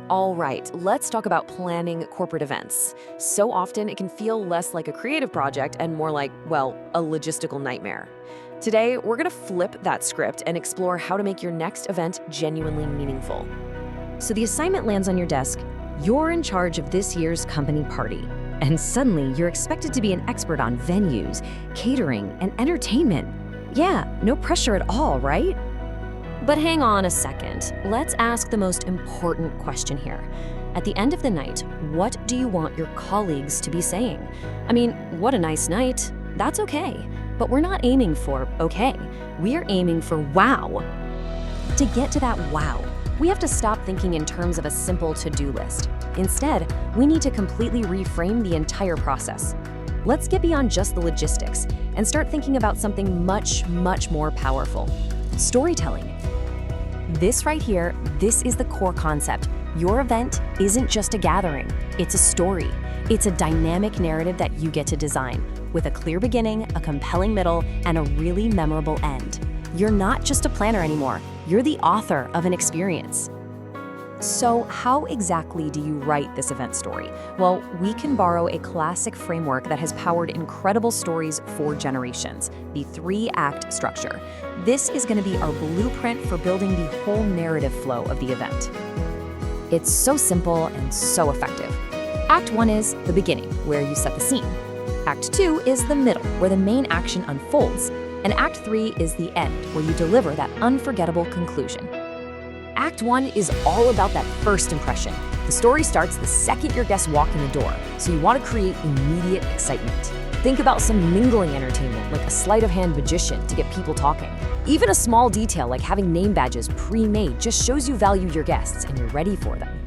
All right, let's talk about planning corporate events. So often it can feel less like a creative project and more like, well, a logistical nightmare. Today, we're going to flip that script and explore how to make your next event genuinely meaningful. So the assignment lands on your desk. You're in charge of this year's company party. And suddenly, you're expected to be an expert on venues, catering, and entertainment. Yeah, no pressure at all, right? But hang on a second. Let's ask the most important question here. At the end of the night, what do you want your colleagues to be saying? I mean, what a nice night. That's okay. But we're not aiming for okay. We're aiming for wow. To get to that wow, we have to stop thinking in terms of a simple to-do list. Instead, we need to completely reframe the entire process. Let's get beyond just the logistics and start thinking about something much, much more powerful. Storytelling. This right here, this is the core concept. Your event isn't just a gathering, it's a story. It's a dynamic narrative that you get to design, with a clear beginning, a compelling middle, and a really memorable end. You're not just a planner anymore, you're the author of an experience. So how exactly do you write this event story? Well, we can borrow a classic framework that has powered incredible stories for generations, the 3-act structure. This is going to be our blueprint for building the whole narrative flow of the event. It's so simple and so effective. Act 1 is the beginning, where you set the scene. Act 2 is the middle, where the main action unfolds. And Act 3 is the end, where you deliver that unforgettable conclusion. Act 1 is all about that first impression. The story starts the second your guests walk in the door, so you want to create immediate excitement. Think about some mingling entertainment, like a sleight of hand magician to get people talking. Even a small detail like having name badges pre-made just shows you value your guests and you're ready for them.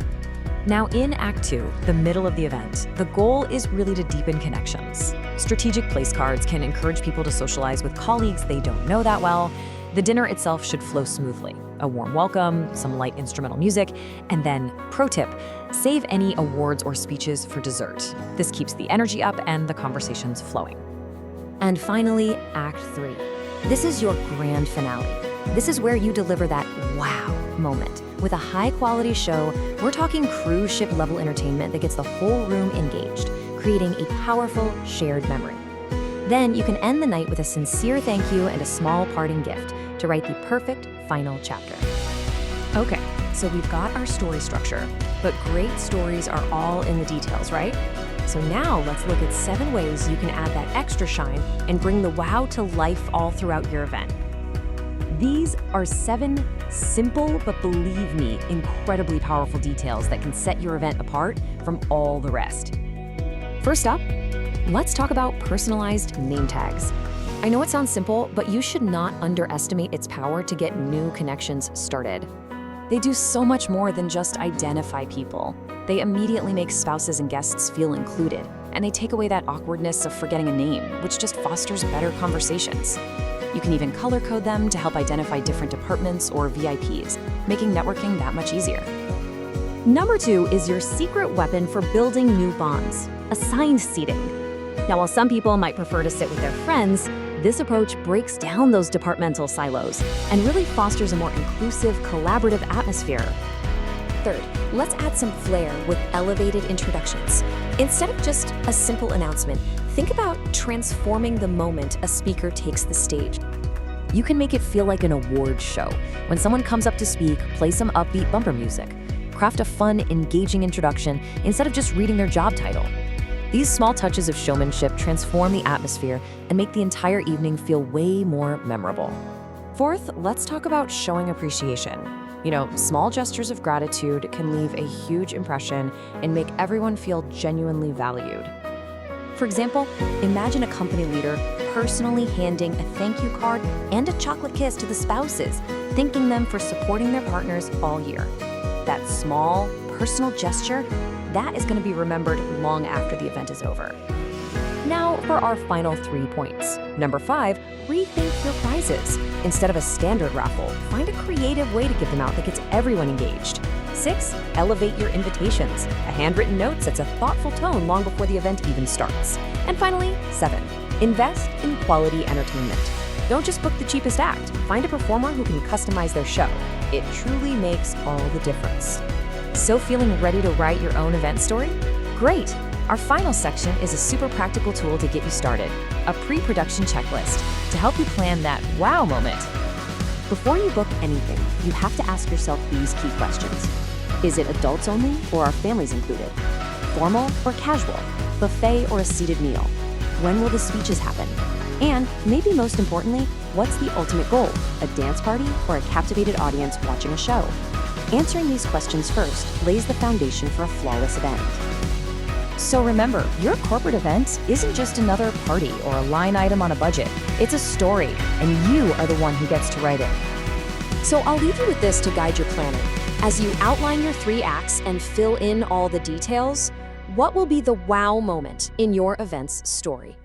Now in Act 2, the middle of the event, the goal is really to deepen connections. Strategic place cards can encourage people to socialize with colleagues they don't know that well. The dinner itself should flow smoothly. A warm welcome, some light instrumental music, and then, pro tip, save any awards or speeches for dessert. This keeps the energy up and the conversations flowing. And finally, Act 3. This is your grand finale. This is where you deliver that wow moment. With a high-quality show, we're talking cruise ship level entertainment that gets the whole room engaged, creating a powerful shared memory. Then you can end the night with a sincere thank you and a small parting gift to write the perfect final chapter. Okay, so we've got our story structure, but great stories are all in the details, right? So now let's look at 7 ways you can add that extra shine and bring the wow to life all throughout your event. These are 7 simple, but believe me, incredibly powerful details that can set your event apart from all the rest. First up, let's talk about personalized name tags. I know it sounds simple, but you should not underestimate its power to get new connections started. They do so much more than just identify people. They immediately make spouses and guests feel included, and they take away that awkwardness of forgetting a name, which just fosters better conversations. You can even color code them to help identify different departments or VIPs, making networking that much easier. Number 2 is your secret weapon for building new bonds, assigned seating. Now, while some people might prefer to sit with their friends, this approach breaks down those departmental silos and really fosters a more inclusive, collaborative atmosphere. Third, let's add some flair with elevated introductions. Instead of just a simple announcement, think about transforming the moment a speaker takes the stage. You can make it feel like an award show. When someone comes up to speak, play some upbeat bumper music. Craft a fun, engaging introduction instead of just reading their job title. These small touches of showmanship transform the atmosphere and make the entire evening feel way more memorable. Fourth, let's talk about showing appreciation. You know, small gestures of gratitude can leave a huge impression and make everyone feel genuinely valued. For example, imagine a company leader personally handing a thank you card and a chocolate kiss to the spouses, thanking them for supporting their partners all year. That small, personal gesture, that is going to be remembered long after the event is over. Now for our final 3 points. Number 5, rethink your prizes. Instead of a standard raffle, find a creative way to give them out that gets everyone engaged. 6, elevate your invitations. A handwritten note sets a thoughtful tone long before the event even starts. And finally, 7, invest in quality entertainment. Don't just book the cheapest act. Find a performer who can customize their show. It truly makes all the difference. So feeling ready to write your own event story? Great! Our final section is a super practical tool to get you started, a pre-production checklist to help you plan that wow moment. Before you book anything, you have to ask yourself these key questions. Is it adults only or are families included? Formal or casual? Buffet or a seated meal? When will the speeches happen? And maybe most importantly, what's the ultimate goal? A dance party or a captivated audience watching a show? Answering these questions first lays the foundation for a flawless event. So remember, your corporate event isn't just another party or a line item on a budget. It's a story, and you are the one who gets to write it. So I'll leave you with this to guide your planning. As you outline your 3 acts and fill in all the details, what will be the wow moment in your event's story?